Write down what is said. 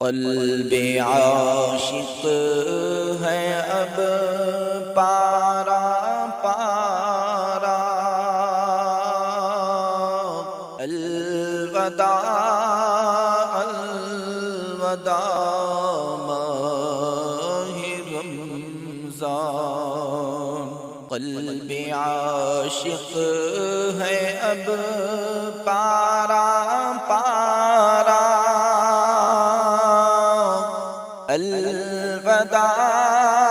قلب عاشق ہے اب پارا پارا، الوداع الوداع ماہ رمضان۔ قلب عاشق ہے اب پارا پارا، الوداع